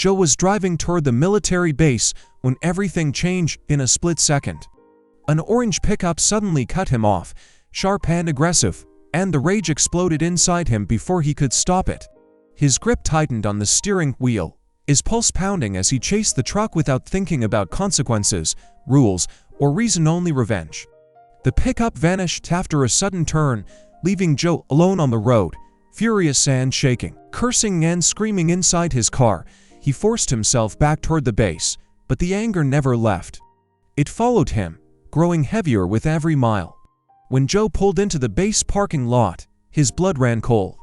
Joe was driving toward the military base when everything changed in a split second. An orange pickup suddenly cut him off, sharp and aggressive, and the rage exploded inside him before he could stop it. His grip tightened on the steering wheel, his pulse pounding as he chased the truck without thinking about consequences, rules, or reason-only revenge. The pickup vanished after a sudden turn, leaving Joe alone on the road, furious and shaking. Cursing and screaming inside his car, he forced himself back toward the base, but the anger never left. It followed him, growing heavier with every mile. When Joe pulled into the base parking lot, his blood ran cold.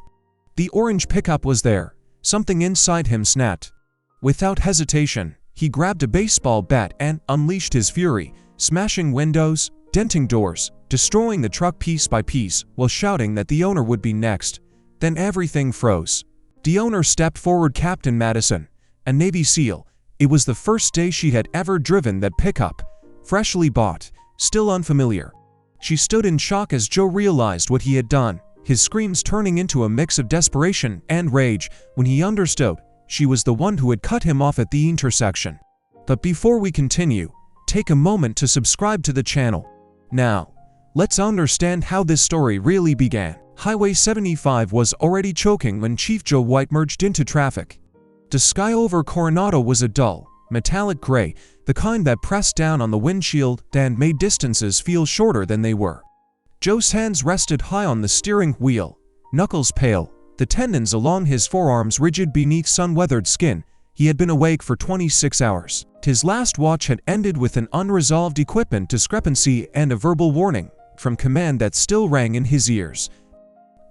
The orange pickup was there. Something inside him snapped. Without hesitation, he grabbed a baseball bat and unleashed his fury, smashing windows, denting doors, destroying the truck piece by piece while shouting that the owner would be next. Then everything froze. The owner stepped forward, Captain Madison, a Navy SEAL. It was the first day she had ever driven that pickup, freshly bought, still unfamiliar. She stood in shock as Joe realized what he had done, his screams turning into a mix of desperation and rage when he understood she was the one who had cut him off at the intersection. But before we continue, take a moment to subscribe to the channel. Now, let's understand how this story really began. Highway 75 was already choking when Chief Joe White merged into traffic. The sky over Coronado was a dull, metallic gray, the kind that pressed down on the windshield and made distances feel shorter than they were. Joe's hands rested high on the steering wheel, knuckles pale, the tendons along his forearms rigid beneath sun-weathered skin. He had been awake for 26 hours. His last watch had ended with an unresolved equipment discrepancy and a verbal warning from command that still rang in his ears.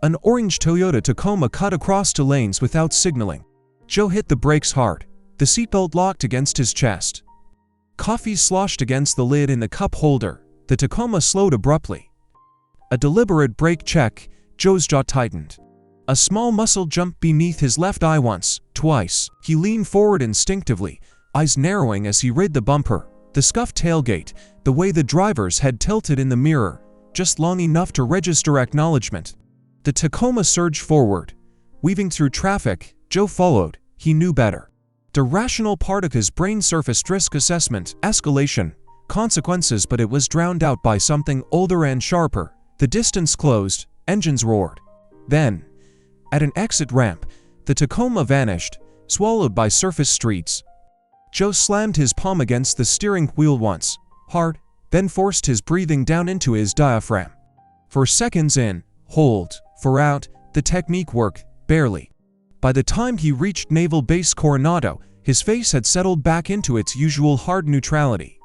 An orange Toyota Tacoma cut across 2 lanes without signaling. Joe hit the brakes hard. The seatbelt locked against his chest. Coffee sloshed against the lid in the cup holder. The Tacoma slowed abruptly. A deliberate brake check. Joe's jaw tightened. A small muscle jumped beneath his left eye once, twice. He leaned forward instinctively, eyes narrowing as he read the bumper, the scuffed tailgate, the way the driver's head tilted in the mirror, just long enough to register acknowledgement. The Tacoma surged forward. Weaving through traffic, Joe followed. He knew better. The rational part of his brain surfaced risk assessment, escalation, consequences, but it was drowned out by something older and sharper. The distance closed, engines roared. Then, at an exit ramp, the Tacoma vanished, swallowed by surface streets. Joe slammed his palm against the steering wheel once, hard, then forced his breathing down into his diaphragm. For seconds in, hold, for out, the technique worked, barely. By the time he reached Naval Base Coronado, his face had settled back into its usual hard neutrality.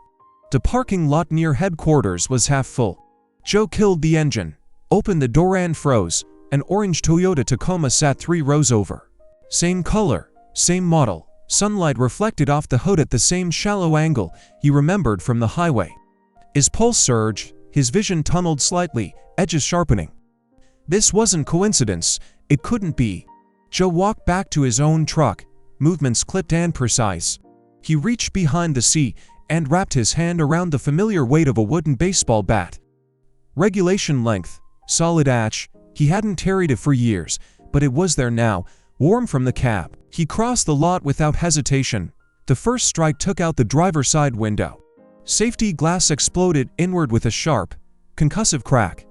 The parking lot near headquarters was half full. Joe killed the engine, opened the door and froze. An orange Toyota Tacoma sat 3 rows over. Same color, same model, sunlight reflected off the hood at the same shallow angle he remembered from the highway. His pulse surged, his vision tunneled slightly, edges sharpening. This wasn't coincidence, it couldn't be. Joe walked back to his own truck, movements clipped and precise. He reached behind the seat and wrapped his hand around the familiar weight of a wooden baseball bat. Regulation length, solid ash. He hadn't carried it for years, but it was there now, warm from the cab. He crossed the lot without hesitation. The first strike took out the driver's side window. Safety glass exploded inward with a sharp, concussive crack.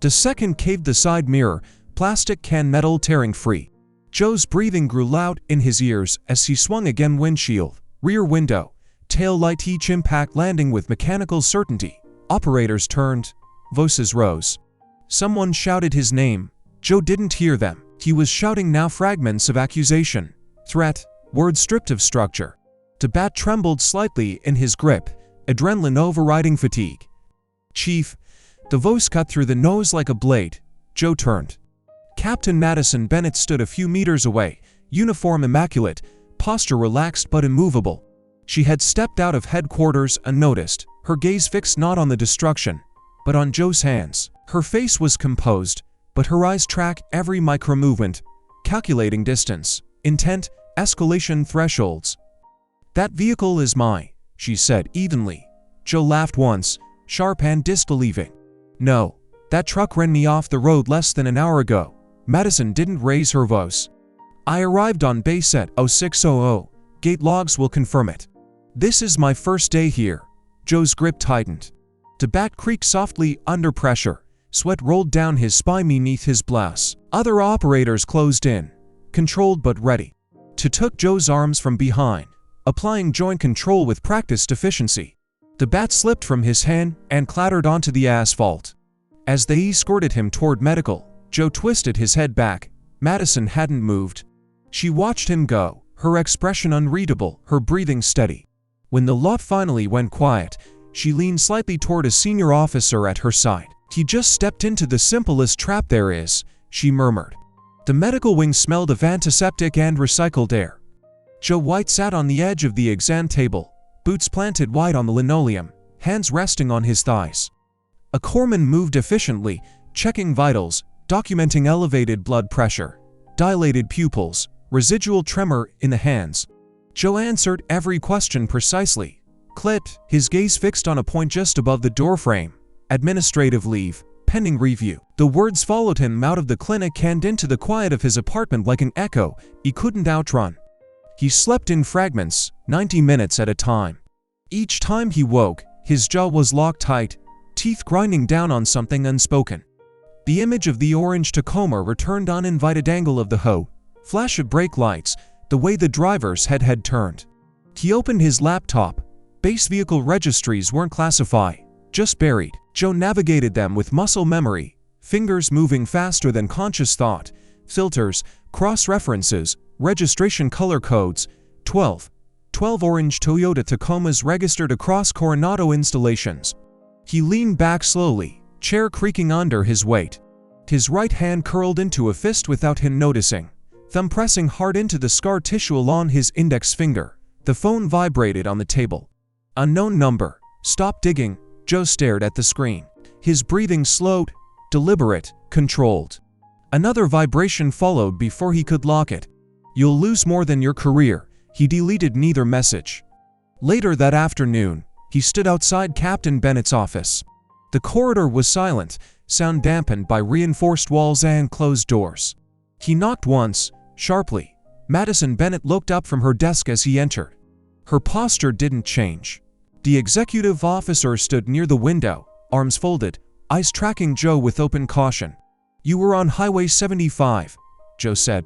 The second caved the side mirror, plastic can metal tearing free. Joe's breathing grew loud in his ears as he swung again. Windshield, rear window, tail light, each impact landing with mechanical certainty. Operators turned. Voices rose. Someone shouted his name. Joe didn't hear them. He was shouting now, fragments of accusation, threat, words stripped of structure. The bat trembled slightly in his grip, adrenaline overriding fatigue. Chief, the voice cut through the nose like a blade. Joe turned. Captain Madison Bennett stood a few meters away, uniform immaculate, posture relaxed but immovable. She had stepped out of headquarters unnoticed, her gaze fixed not on the destruction, but on Joe's hands. Her face was composed, but her eyes tracked every micro-movement, calculating distance, intent, escalation thresholds. "That vehicle is mine," she said evenly. Joe laughed once, sharp and disbelieving. "No, that truck ran me off the road less than an hour ago." Madison didn't raise her voice. "I arrived on base at 0600. Gate logs will confirm it. This is my first day here. Joe's grip tightened. The bat creaked softly under pressure. Sweat rolled down his spine beneath his blouse. Other operators closed in, controlled but ready. He took Joe's arms from behind, applying joint control with practiced efficiency. The bat slipped from his hand and clattered onto the asphalt. As they escorted him toward medical, Joe twisted his head back. Madison hadn't moved. She watched him go, her expression unreadable, her breathing steady. When the lot finally went quiet, she leaned slightly toward a senior officer at her side. "He just stepped into the simplest trap there is," she murmured. The medical wing smelled of antiseptic and recycled air. Joe White sat on the edge of the exam table, boots planted wide on the linoleum, hands resting on his thighs. A corpsman moved efficiently, checking vitals, documenting elevated blood pressure, dilated pupils, residual tremor in the hands. Joe answered every question precisely. Clipped, his gaze fixed on a point just above the doorframe. "Administrative leave, pending review." The words followed him out of the clinic and into the quiet of his apartment like an echo he couldn't outrun. He slept in fragments, 90 minutes at a time. Each time he woke, his jaw was locked tight, teeth grinding down on something unspoken. The image of the orange Tacoma returned uninvited angle of the hoe, flash of brake lights, the way the driver's head had turned. He opened his laptop. Base vehicle registries weren't classified, just buried. Joe navigated them with muscle memory, fingers moving faster than conscious thought. Filters, cross-references, registration color codes. 12 orange Toyota Tacomas registered across Coronado installations. He leaned back slowly, chair creaking under his weight. His right hand curled into a fist without him noticing, thumb pressing hard into the scar tissue along his index finger. The phone vibrated on the table. Unknown number. "Stop digging." Joe stared at the screen. His breathing slowed, deliberate, controlled. Another vibration followed before he could lock it. "You'll lose more than your career." He deleted neither message. Later that afternoon, he stood outside Captain Bennett's office. The corridor was silent, sound dampened by reinforced walls and closed doors. He knocked once, sharply. Madison Bennett looked up from her desk as he entered. Her posture didn't change. The executive officer stood near the window, arms folded, eyes tracking Joe with open caution. "You were on Highway 75, Joe said.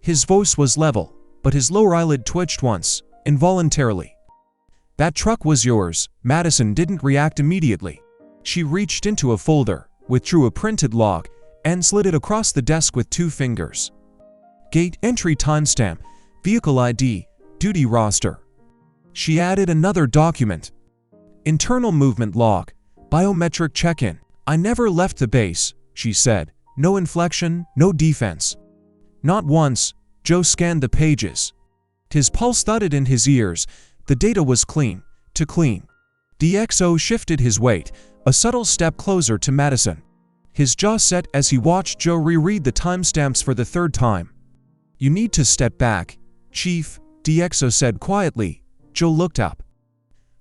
His voice was level, but his lower eyelid twitched once, involuntarily. "That truck was yours." Madison didn't react immediately. She reached into a folder, withdrew a printed log, and slid it across the desk with 2 fingers. "Gate entry timestamp, vehicle ID, duty roster." She added another document. "Internal movement log, biometric check-in." "I never left the base," she said. No inflection, no defense. Not once. Joe scanned the pages. His pulse thudded in his ears. The data was clean, too clean. DxO shifted his weight, a subtle step closer to Madison. His jaw set as he watched Joe reread the timestamps for the 3rd time. "You need to step back, Chief," DxO said quietly. Joe looked up.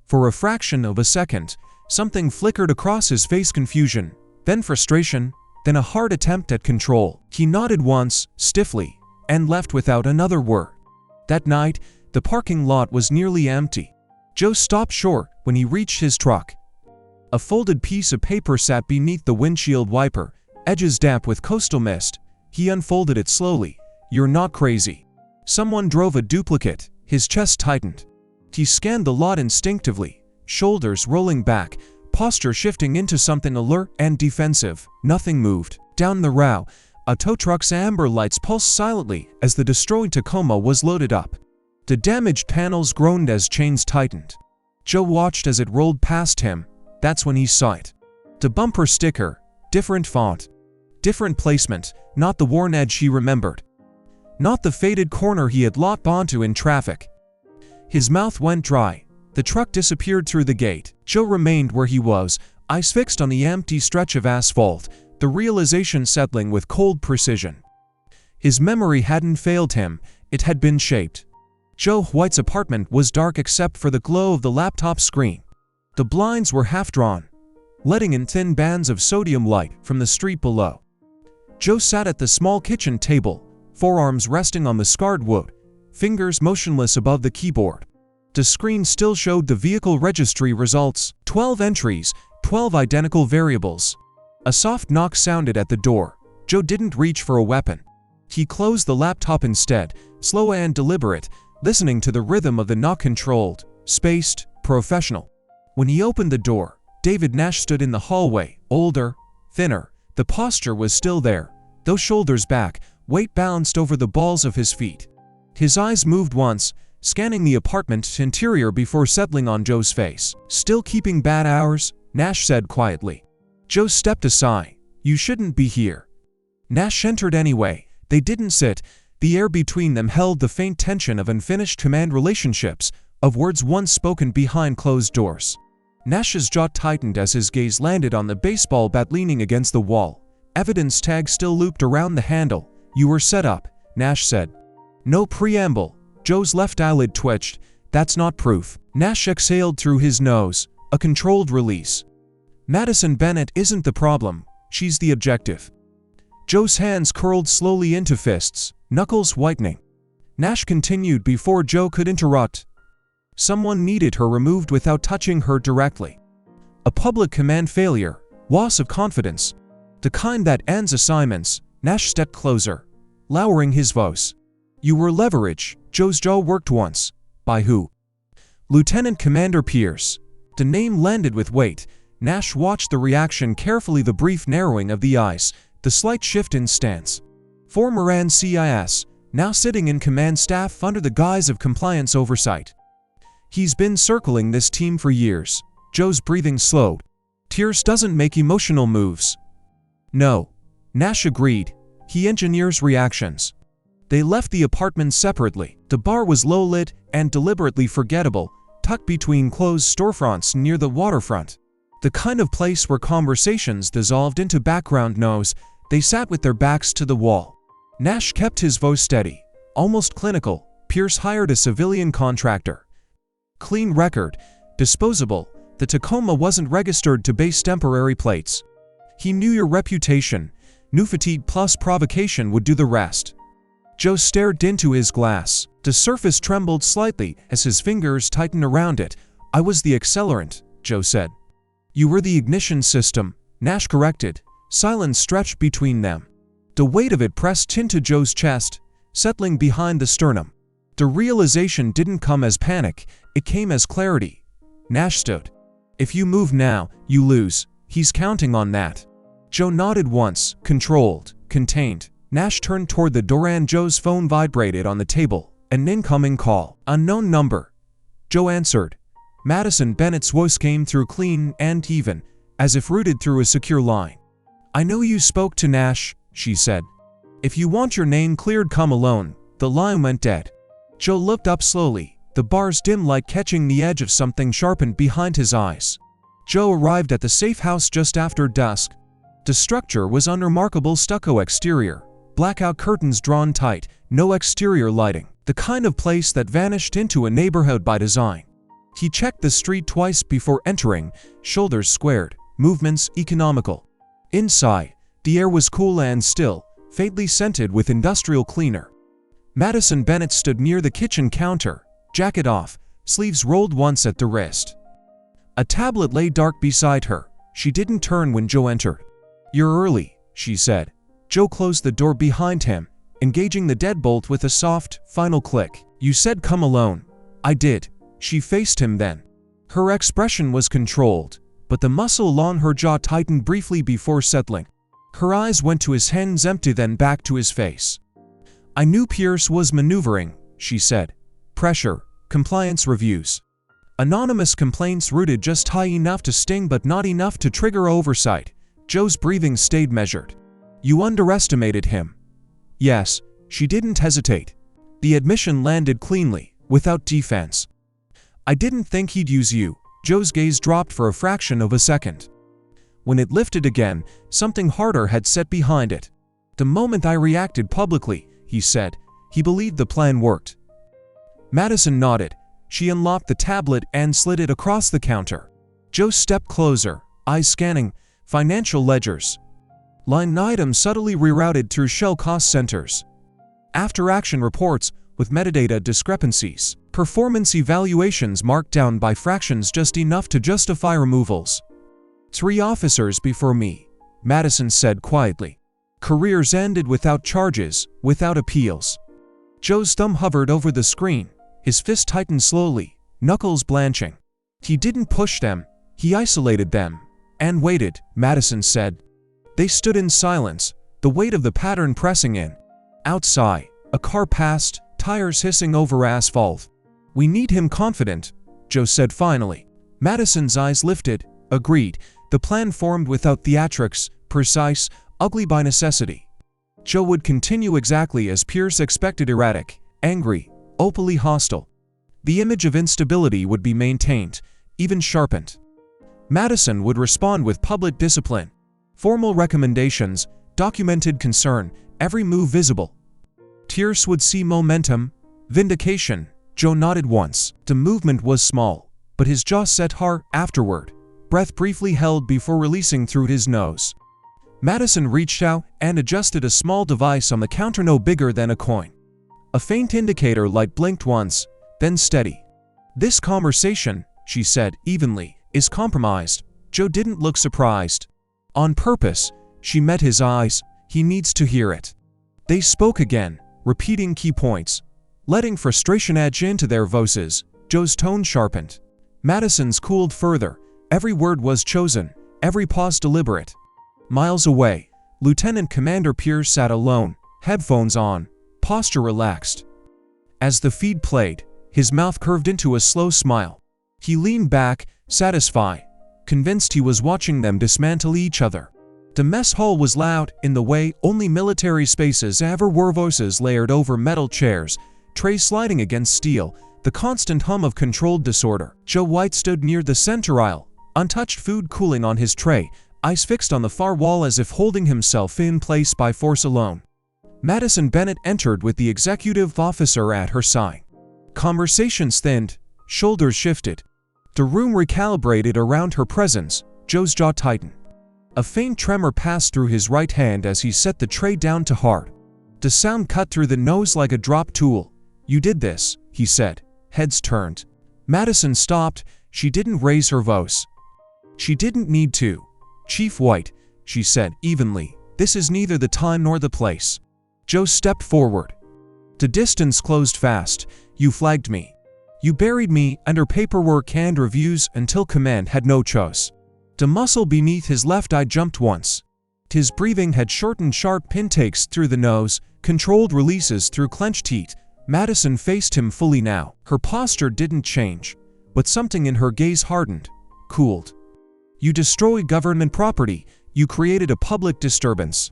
For a fraction of a second, something flickered across his face: confusion, then frustration, then a hard attempt at control. He nodded once, stiffly, and left without another word. That night, the parking lot was nearly empty. Joe stopped short when he reached his truck. A folded piece of paper sat beneath the windshield wiper, edges damp with coastal mist. He unfolded it slowly. "You're not crazy." Someone drove a duplicate. His chest tightened. He scanned the lot instinctively, shoulders rolling back, posture shifting into something alert and defensive. Nothing moved. Down the row, a tow truck's amber lights pulsed silently as the destroyed Tacoma was loaded up. The damaged panels groaned as chains tightened. Joe watched as it rolled past him. That's when he saw it. The bumper sticker, different font, different placement, not the worn edge he remembered. Not the faded corner he had locked onto in traffic. His mouth went dry. The truck disappeared through the gate. Joe remained where he was, eyes fixed on the empty stretch of asphalt, the realization settling with cold precision. His memory hadn't failed him, it had been shaped. Joe White's apartment was dark except for the glow of the laptop screen. The blinds were half drawn, letting in thin bands of sodium light from the street below. Joe sat at the small kitchen table, forearms resting on the scarred wood, fingers motionless above the keyboard. The screen still showed the vehicle registry results, 12 entries, 12 identical variables. A soft knock sounded at the door. Joe didn't reach for a weapon. He closed the laptop instead, slow and deliberate, listening to the rhythm of the knock, controlled, spaced, professional. When he opened the door, David Nash stood in the hallway, older, thinner. The posture was still there, those shoulders back, weight balanced over the balls of his feet. His eyes moved once, scanning the apartment's interior before settling on Joe's face. "Still keeping bad hours?" Nash said quietly. Joe stepped aside. "You shouldn't be here." Nash entered anyway. They didn't sit. The air between them held the faint tension of unfinished command relationships, of words once spoken behind closed doors. Nash's jaw tightened as his gaze landed on the baseball bat leaning against the wall. Evidence tag still looped around the handle. "You were set up," Nash said. No preamble. Joe's left eyelid twitched. "That's not proof." Nash exhaled through his nose, a controlled release. "Madison Bennett isn't the problem, she's the objective." Joe's hands curled slowly into fists, knuckles whitening. Nash continued before Joe could interrupt. Someone needed her removed without touching her directly. A public command failure, loss of confidence. The kind that ends assignments. Nash stepped closer, lowering his voice. "You were leverage." Joe's jaw worked once. "By who?" "Lieutenant Commander Pierce." The name landed with weight. Nash watched the reaction carefully, the brief narrowing of the eyes, the slight shift in stance. Former NCIS, now sitting in command staff under the guise of compliance oversight. "He's been circling this team for years." Joe's breathing slowed. "Pierce doesn't make emotional moves." "No." Nash agreed. "He engineers reactions." They left the apartment separately. The bar was low-lit and deliberately forgettable, tucked between closed storefronts near the waterfront. The kind of place where conversations dissolved into background noise. They sat with their backs to the wall. Nash kept his voice steady, almost clinical. "Pierce hired a civilian contractor. Clean record, disposable. The Tacoma wasn't registered to base temporary plates. He knew your reputation. Knew fatigue plus provocation would do the rest." Joe stared into his glass. The surface trembled slightly as his fingers tightened around it. "I was the accelerant," Joe said. "You were the ignition system," Nash corrected. Silence stretched between them. The weight of it pressed into Joe's chest, settling behind the sternum. The realization didn't come as panic, it came as clarity. Nash stood. "If you move now, you lose. He's counting on that." Joe nodded once, controlled, contained. Nash turned toward the door and Joe's phone vibrated on the table. An incoming call. "Unknown number." Joe answered. Madison Bennett's voice came through clean and even, as if rooted through a secure line. "I know you spoke to Nash," she said. "If you want your name cleared, come alone." The line went dead. Joe looked up slowly, the bar's dim light catching the edge of something sharpened behind his eyes. Joe arrived at the safe house just after dusk. The structure was unremarkable stucco exterior, blackout curtains drawn tight, no exterior lighting, the kind of place that vanished into a neighborhood by design. He checked the street twice before entering, shoulders squared, movements economical. Inside, the air was cool and still, faintly scented with industrial cleaner. Madison Bennett stood near the kitchen counter, jacket off, sleeves rolled once at the wrist. A tablet lay dark beside her. She didn't turn when Joe entered. "You're early," she said. Joe closed the door behind him, engaging the deadbolt with a soft, final click. "You said come alone." "I did." She faced him then. Her expression was controlled, but the muscle along her jaw tightened briefly before settling. Her eyes went to his hands empty, then back to his face. "I knew Pierce was maneuvering," she said. "Pressure, compliance reviews. Anonymous complaints rooted just high enough to sting but not enough to trigger oversight." Joe's breathing stayed measured. "You underestimated him." "Yes." She didn't hesitate. The admission landed cleanly, without defense. "I didn't think he'd use you." Joe's gaze dropped for a fraction of a second. When it lifted again, something harder had set behind it. "The moment I reacted publicly," he said, "he believed the plan worked." Madison nodded. She unlocked the tablet and slid it across the counter. Joe stepped closer, eyes scanning, financial ledgers. Line items subtly rerouted through shell cost centers. After-action reports, with metadata discrepancies. Performance evaluations marked down by fractions just enough to justify removals. 3 officers before me, Madison said quietly. Careers ended without charges, without appeals. Joe's thumb hovered over the screen, his fist tightened slowly, knuckles blanching. He didn't push them, he isolated them. And waited, Madison said. They stood in silence, the weight of the pattern pressing in. Outside, a car passed, tires hissing over asphalt. We need him confident, Joe said finally. Madison's eyes lifted, agreed, the plan formed without theatrics, precise, ugly by necessity. Joe would continue exactly as Pierce expected, erratic, angry, openly hostile. The image of instability would be maintained, even sharpened. Madison would respond with public discipline, formal recommendations, documented concern, every move visible. Pierce would see momentum, vindication. Joe nodded once. The movement was small, but his jaw set hard afterward, breath briefly held before releasing through his nose. Madison reached out and adjusted a small device on the counter no bigger than a coin. A faint indicator light blinked once, then steady. This conversation, she said evenly, is compromised. Joe didn't look surprised. On purpose, she met his eyes. He needs to hear it. They spoke again, repeating key points, letting frustration edge into their voices. Joe's tone sharpened. Madison's cooled further. Every word was chosen, every pause deliberate. Miles away, Lieutenant Commander Pierce sat alone, headphones on, posture relaxed. As the feed played, his mouth curved into a slow smile. He leaned back, satisfied, convinced he was watching them dismantle each other. The mess hall was loud, in the way only military spaces ever were, voices layered over metal chairs, trays sliding against steel, the constant hum of controlled disorder. Joe White stood near the center aisle, untouched food cooling on his tray, eyes fixed on the far wall as if holding himself in place by force alone. Madison Bennett entered with the executive officer at her side. Conversations thinned, shoulders shifted. The room recalibrated around her presence. Joe's jaw tightened. A faint tremor passed through his right hand as he set the tray down to hard. The sound cut through the nose like a drop tool. You did this, he said. Heads turned. Madison stopped. She didn't raise her voice. She didn't need to. Chief White, she said evenly, this is neither the time nor the place. Joe stepped forward. The distance closed fast. You flagged me. You buried me under paperwork and reviews until command had no choice. The muscle beneath his left eye jumped once. His breathing had shortened, sharp intakes through the nose, controlled releases through clenched teeth. Madison faced him fully now. Her posture didn't change, but something in her gaze hardened, cooled. You destroyed government property. You created a public disturbance.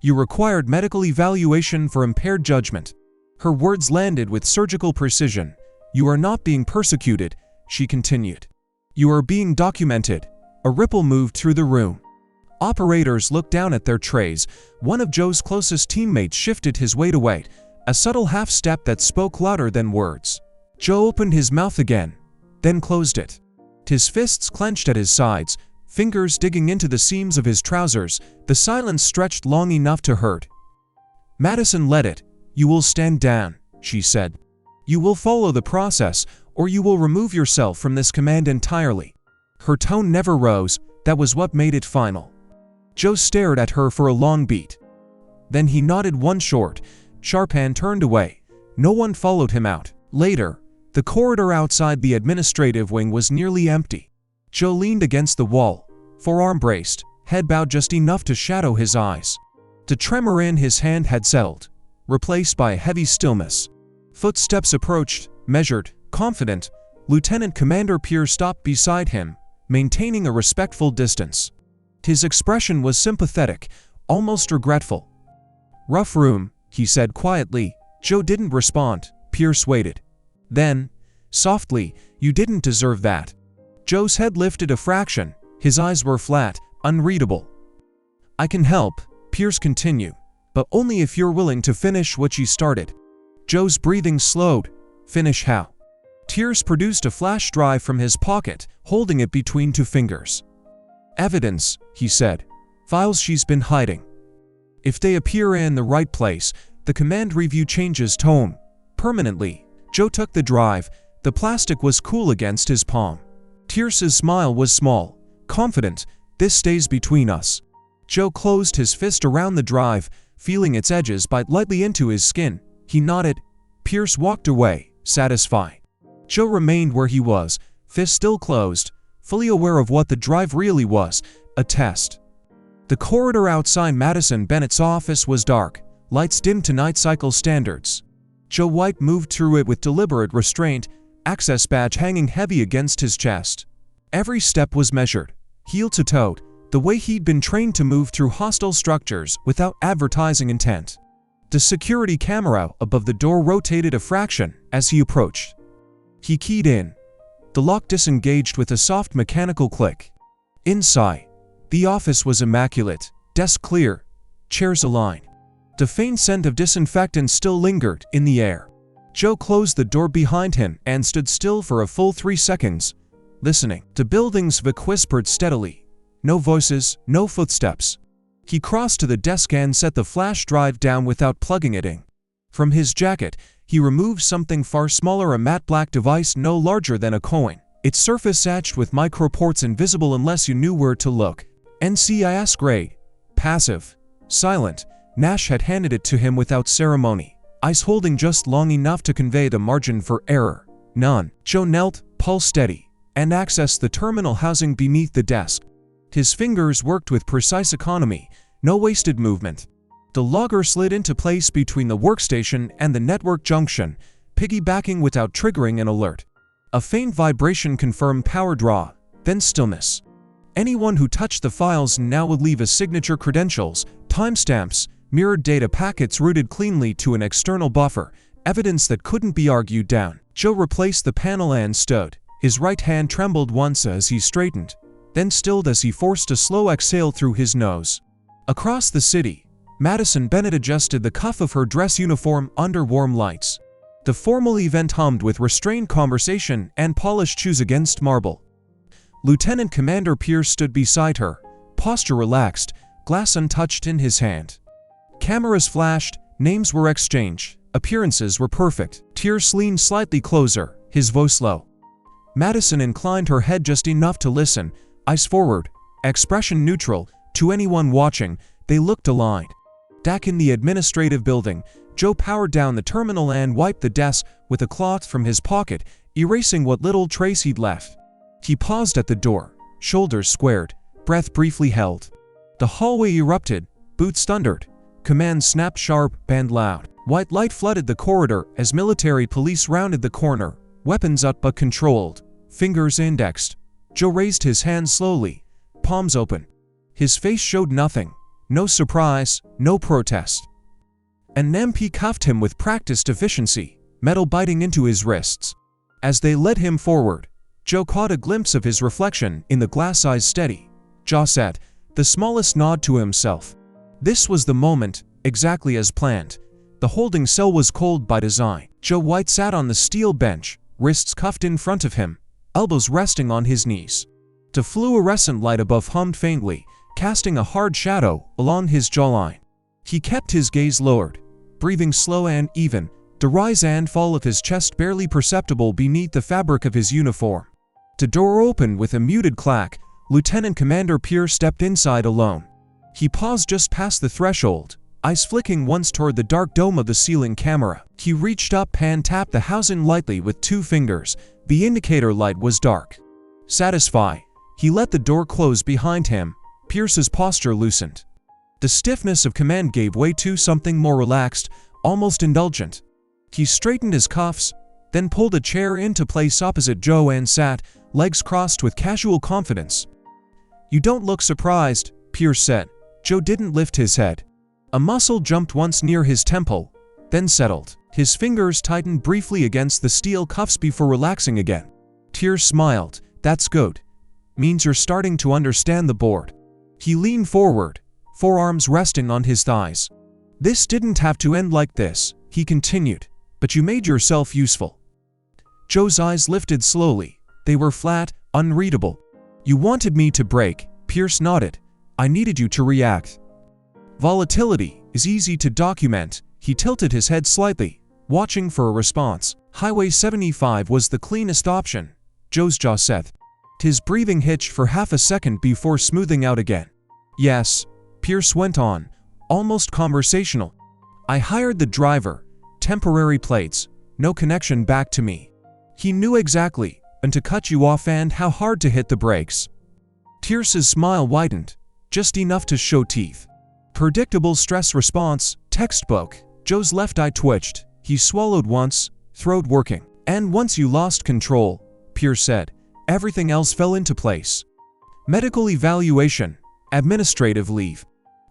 You required medical evaluation for impaired judgment. Her words landed with surgical precision. You are not being persecuted, she continued. You are being documented. A ripple moved through the room. Operators looked down at their trays. One of Joe's closest teammates shifted his weight away, a subtle half-step that spoke louder than words. Joe opened his mouth again, then closed it. His fists clenched at his sides, fingers digging into the seams of his trousers. The silence stretched long enough to hurt. Madison let it. You will stand down, she said. You will follow the process, or you will remove yourself from this command entirely. Her tone never rose. That was what made it final. Joe stared at her for a long beat. Then he nodded one short, sharp hand turned away. No one followed him out. Later, the corridor outside the administrative wing was nearly empty. Joe leaned against the wall, forearm braced, head bowed just enough to shadow his eyes. The tremor in his hand had settled, replaced by a heavy stillness. Footsteps approached, measured, confident. Lieutenant Commander Pierce stopped beside him, maintaining a respectful distance. His expression was sympathetic, almost regretful. Rough room, he said quietly. Joe didn't respond. Pierce waited. Then, softly, you didn't deserve that. Joe's head lifted a fraction. His eyes were flat, unreadable. I can help, Pierce continued, but only if you're willing to finish what you started. Joe's breathing slowed. Finish how? Pierce produced a flash drive from his pocket, holding it between two fingers. Evidence, he said. Files she's been hiding. If they appear in the right place, the command review changes tone. permanently. Joe took the drive. The plastic was cool against his palm. Tierce's smile was small, confident. "This stays between us." Joe closed his fist around the drive, feeling its edges bite lightly into his skin. He nodded. Pierce walked away, satisfied. Joe remained where he was, fist still closed, fully aware of what the drive really was, a test. The corridor outside Madison Bennett's office was dark, lights dimmed to night cycle standards. Joe White moved through it with deliberate restraint, access badge hanging heavy against his chest. Every step was measured, heel to toe, the way he'd been trained to move through hostile structures without advertising intent. The security camera above the door rotated a fraction as he approached. He keyed in. The lock disengaged with a soft mechanical click. Inside, the office was immaculate, desk clear, chairs aligned. The faint scent of disinfectant still lingered in the air. Joe closed the door behind him and stood still for a full 3 seconds, listening. The building's Vic whispered steadily. No voices, no footsteps. He crossed to the desk and set the flash drive down without plugging it in. From his jacket, he removed something far smaller, a matte black device no larger than a coin. Its surface etched with microports invisible unless you knew where to look. NCIS grade. Passive. Silent. Nash had handed it to him without ceremony, eyes holding just long enough to convey the margin for error. None. Joe knelt, pulse steady, and accessed the terminal housing beneath the desk. His fingers worked with precise economy, no wasted movement. The logger slid into place between the workstation and the network junction, piggybacking without triggering an alert. A faint vibration confirmed power draw, then stillness. Anyone who touched the files now would leave a signature, credentials, timestamps, mirrored data packets routed cleanly to an external buffer, evidence that couldn't be argued down. Joe replaced the panel and stood. His right hand trembled once as he straightened, then stilled as he forced a slow exhale through his nose. Across the city, Madison Bennett adjusted the cuff of her dress uniform under warm lights. The formal event hummed with restrained conversation and polished shoes against marble. Lieutenant Commander Pierce stood beside her, posture relaxed, glass untouched in his hand. Cameras flashed, names were exchanged, appearances were perfect. Tierce leaned slightly closer, his voice low. Madison inclined her head just enough to listen, eyes forward, expression neutral. To anyone watching, they looked aligned. Back in the administrative building, Joe powered down the terminal and wiped the desk with a cloth from his pocket, erasing what little trace he'd left. He paused at the door, shoulders squared, breath briefly held. The hallway erupted, boots thundered, commands snapped sharp, band loud. White light flooded the corridor as military police rounded the corner, weapons up but controlled, fingers indexed. Joe raised his hands slowly, palms open. His face showed nothing, no surprise, no protest. An MP cuffed him with practiced efficiency, metal biting into his wrists. As they led him forward, Joe caught a glimpse of his reflection in the glass eyes, steady, jaw set, the smallest nod to himself. This was the moment, exactly as planned. The holding cell was cold by design. Joe White sat on the steel bench, wrists cuffed in front of him, elbows resting on his knees. The fluorescent light above hummed faintly, casting a hard shadow along his jawline. He kept his gaze lowered, breathing slow and even, the rise and fall of his chest barely perceptible beneath the fabric of his uniform. The door opened with a muted clack. Lieutenant Commander Pierce stepped inside alone. He paused just past the threshold, eyes flicking once toward the dark dome of the ceiling camera. He reached up and tapped the housing lightly with 2 fingers. The indicator light was dark. Satisfied, he let the door close behind him. Pierce's posture loosened. The stiffness of command gave way to something more relaxed, almost indulgent. He straightened his cuffs, then pulled a chair into place opposite Joe and sat, legs crossed with casual confidence. "You don't look surprised," Pierce said. Joe didn't lift his head. A muscle jumped once near his temple, then settled. His fingers tightened briefly against the steel cuffs before relaxing again. Pierce smiled. "That's good. Means you're starting to understand the board." He leaned forward, forearms resting on his thighs. "This didn't have to end like this," he continued, "but you made yourself useful." Joe's eyes lifted slowly. They were flat, unreadable. "You wanted me to break," Pierce nodded. "I needed you to react." Volatility is easy to document. He tilted his head slightly. watching for a response. Highway 75 was the cleanest option, Joe's jaw said. His breathing hitched for half a second before smoothing out again. Yes, Pierce went on, almost conversational. I hired the driver, temporary plates, no connection back to me. He knew exactly when to cut you off and how hard to hit the brakes. Tierce's smile widened, just enough to show teeth. Predictable stress response, textbook. Joe's left eye twitched. He swallowed once, throat working. And once you lost control, Pierce said, everything else fell into place. Medical evaluation, administrative leave.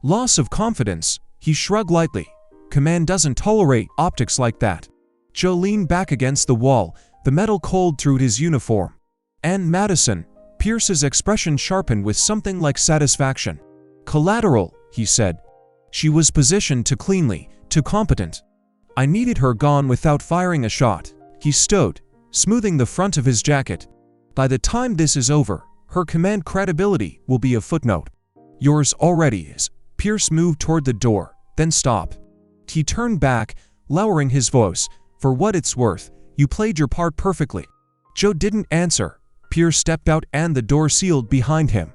Loss of confidence, he shrugged lightly. Command doesn't tolerate optics like that. Joe leaned back against the wall, the metal cold through his uniform. And Madison, Pierce's expression sharpened with something like satisfaction. Collateral, he said. She was positioned too cleanly, too competent. I needed her gone without firing a shot. He stood, smoothing the front of his jacket. By the time this is over, her command credibility will be a footnote. Yours already is. Pierce moved toward the door, then stopped. He turned back, lowering his voice. For what it's worth, you played your part perfectly. Joe didn't answer. Pierce stepped out and the door sealed behind him.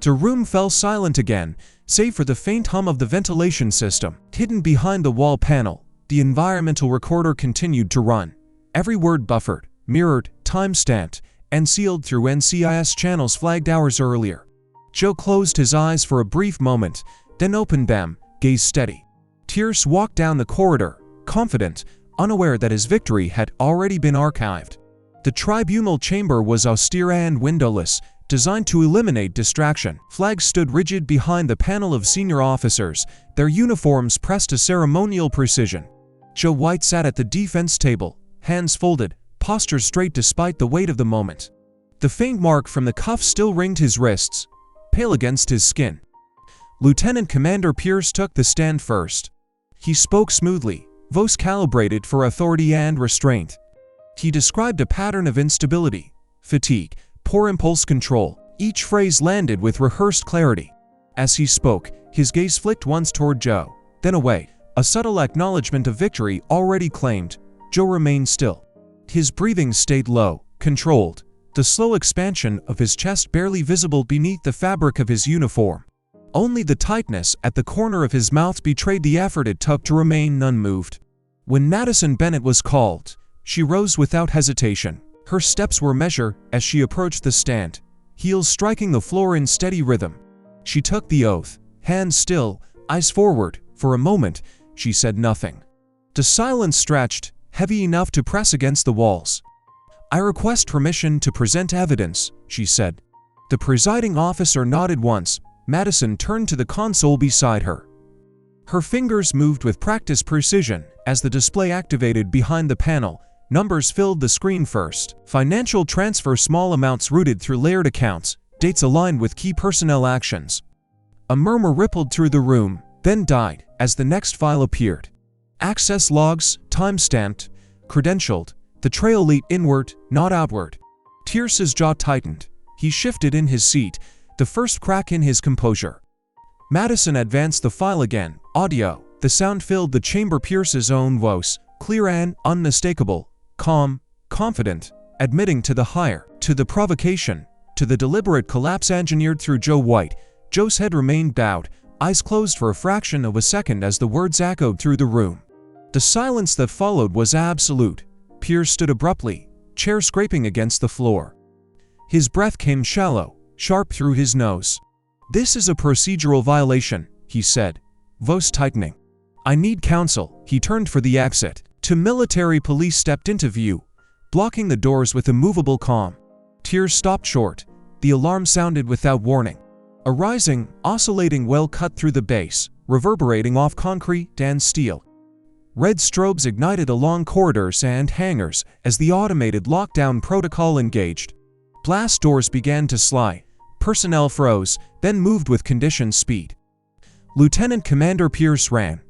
The room fell silent again, save for the faint hum of the ventilation system. Hidden behind the wall panel, the environmental recorder continued to run. Every word buffered, mirrored, time-stamped, and sealed through NCIS channels flagged hours earlier. Joe closed his eyes for a brief moment, then opened them, gaze steady. Tierce walked down the corridor, confident, unaware that his victory had already been archived. The tribunal chamber was austere and windowless, designed to eliminate distraction. Flags stood rigid behind the panel of senior officers, their uniforms pressed to ceremonial precision. Joe White sat at the defense table, hands folded, posture straight despite the weight of the moment. The faint mark from the cuff still ringed his wrists, pale against his skin. Lieutenant Commander Pierce took the stand first. He spoke smoothly, voice calibrated for authority and restraint. He described a pattern of instability, fatigue, poor impulse control. Each phrase landed with rehearsed clarity. As he spoke, his gaze flicked once toward Joe, then away, a subtle acknowledgement of victory already claimed. Joe remained still. His breathing stayed low, controlled, the slow expansion of his chest barely visible beneath the fabric of his uniform. Only the tightness at the corner of his mouth betrayed the effort it took to remain unmoved. When Madison Bennett was called, she rose without hesitation. Her steps were measured as she approached the stand, heels striking the floor in steady rhythm. She took the oath, hands still, eyes forward. For a moment, she said nothing. The silence stretched, heavy enough to press against the walls. I request permission to present evidence, she said. The presiding officer nodded once. Madison turned to the console beside her. Her fingers moved with practiced precision as the display activated behind the panel. Numbers filled the screen first. Financial transfer, small amounts routed through layered accounts, dates aligned with key personnel actions. A murmur rippled through the room, then died as the next file appeared. Access logs, time-stamped, credentialed. The trail leaped inward, not outward. Tierce's jaw tightened. He shifted in his seat, the first crack in his composure. Madison advanced the file again. Audio. The sound filled the chamber. Pierce's own voice, clear and unmistakable, calm, confident, admitting to the hire, to the provocation, to the deliberate collapse engineered through Joe White. Joe's head remained bowed, eyes closed for a fraction of a second as the words echoed through the room. The silence that followed was absolute. Pierce stood abruptly, chair scraping against the floor. His breath came shallow, sharp through his nose. This is a procedural violation, he said, voice tightening. I need counsel. He turned for the exit. Two military police stepped into view, blocking the doors with immovable calm. Tierce stopped short. The alarm sounded without warning. A rising, oscillating wail cut through the base, reverberating off concrete and steel. Red strobes ignited along corridors and hangars as the automated lockdown protocol engaged. Blast doors began to slide. Personnel froze, then moved with conditioned speed. Lieutenant Commander Pierce ran.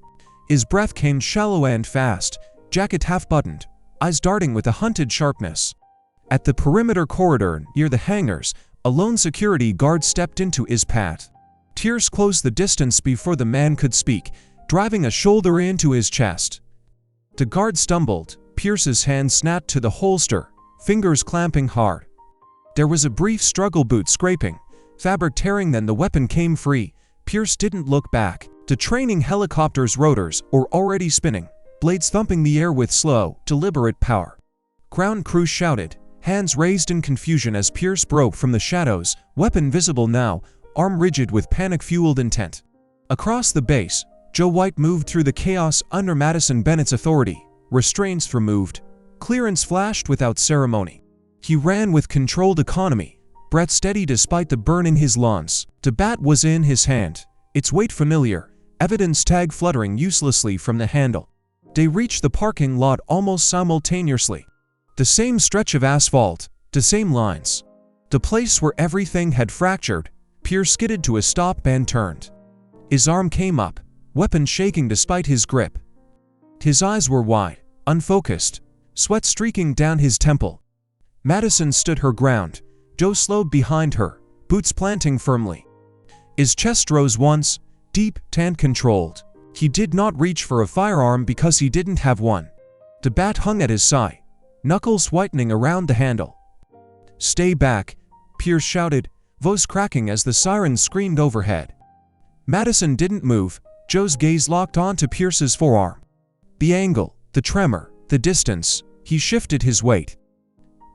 His breath came shallow and fast, jacket half-buttoned, eyes darting with a hunted sharpness. At the perimeter corridor near the hangars, a lone security guard stepped into his path. Tierce closed the distance before the man could speak, driving a shoulder into his chest. The guard stumbled. Pierce's hand snapped to the holster, fingers clamping hard. There was a brief struggle, boot scraping, fabric tearing, then the weapon came free. Pierce didn't look back. The training helicopter's rotors were already spinning, blades thumping the air with slow, deliberate power. Ground crew shouted, hands raised in confusion as Pierce broke from the shadows, weapon visible now, arm rigid with panic-fueled intent. Across the base, Joe White moved through the chaos under Madison Bennett's authority. Restraints removed. Clearance flashed without ceremony. He ran with controlled economy, breath steady despite the burn in his lungs. The bat was in his hand, its weight familiar, evidence tag fluttering uselessly from the handle. They reached the parking lot almost simultaneously. The same stretch of asphalt, the same lines. The place where everything had fractured. Pierce skidded to a stop and turned. His arm came up, weapon shaking despite his grip. His eyes were wide, unfocused, sweat streaking down his temple. Madison stood her ground. Joe slowed behind her, boots planting firmly. His chest rose once, deep, hand-controlled. He did not reach for a firearm because he didn't have one. The bat hung at his side, knuckles whitening around the handle. "Stay back," Pierce shouted, voice cracking as the siren screamed overhead. Madison didn't move. Joe's gaze locked onto Pierce's forearm. The angle, the tremor, the distance. He shifted his weight.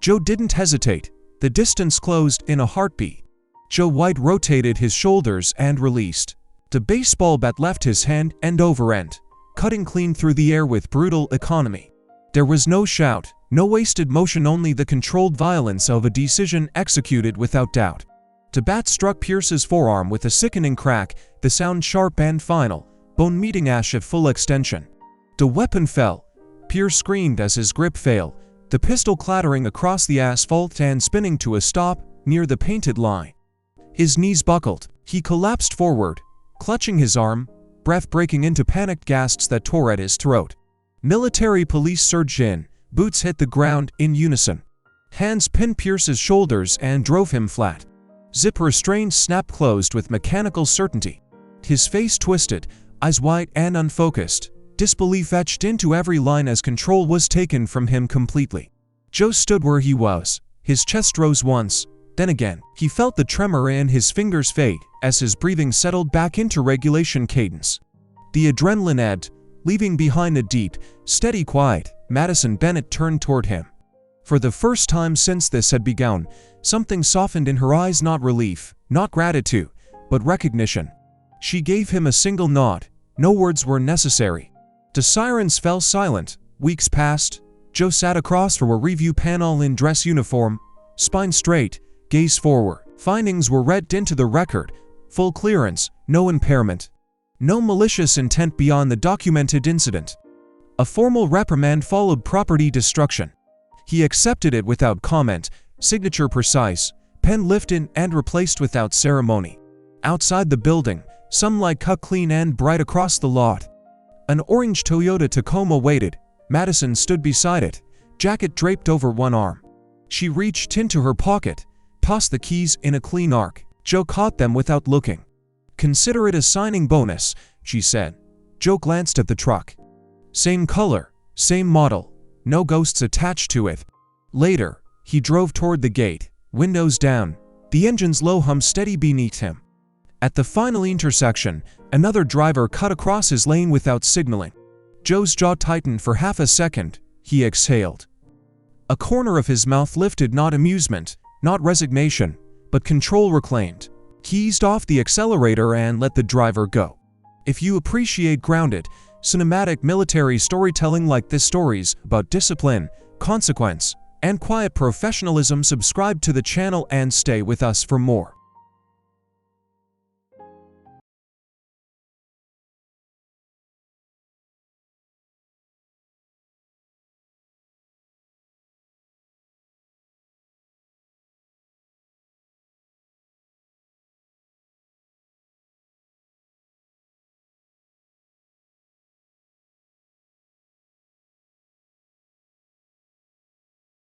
Joe didn't hesitate. The distance closed in a heartbeat. Joe White rotated his shoulders and released. The baseball bat left his hand end over end, cutting clean through the air with brutal economy. There was no shout, no wasted motion, only the controlled violence of a decision executed without doubt. The bat struck Pierce's forearm with a sickening crack, the sound sharp and final, bone meeting ash at full extension. The weapon fell. Pierce screamed as his grip failed, the pistol clattering across the asphalt and spinning to a stop near the painted line. His knees buckled. He collapsed forward, clutching his arm, breath breaking into panicked gasps that tore at his throat. Military police surged in. Boots hit the ground in unison. Hands pinned Pierce's shoulders and drove him flat. Zip restraints snapped closed with mechanical certainty. His face twisted, eyes wide and unfocused. Disbelief etched into every line as control was taken from him completely. Joe stood where he was. His chest rose once, then again. He felt the tremor in his fingers fade as his breathing settled back into regulation cadence. The adrenaline ebbed, leaving behind a deep, steady quiet. Madison Bennett turned toward him. For the first time since this had begun, something softened in her eyes, not relief, not gratitude, but recognition. She gave him a single nod. No words were necessary. The sirens fell silent. Weeks passed. Joe sat across from a review panel in dress uniform, spine straight, gaze forward. Findings were read into the record. Full clearance, no impairment. No malicious intent beyond the documented incident. A formal reprimand followed, property destruction. He accepted it without comment, signature precise, pen lifted and replaced without ceremony. Outside the building, sunlight cut clean and bright across the lot. An orange Toyota Tacoma waited. Madison stood beside it, jacket draped over one arm. She reached into her pocket, tossed the keys in a clean arc. Joe caught them without looking. "Consider it a signing bonus," she said. Joe glanced at the truck. Same color, same model, no ghosts attached to it. Later, he drove toward the gate, windows down, the engine's low hum steady beneath him. At the final intersection, another driver cut across his lane without signaling. Joe's jaw tightened for half a second. He exhaled. A corner of his mouth lifted, not amusement, not resignation, but control reclaimed. He eased off the accelerator and let the driver go. If you appreciate grounded, cinematic military storytelling like this, stories about discipline, consequence, and quiet professionalism, subscribe to the channel and stay with us for more.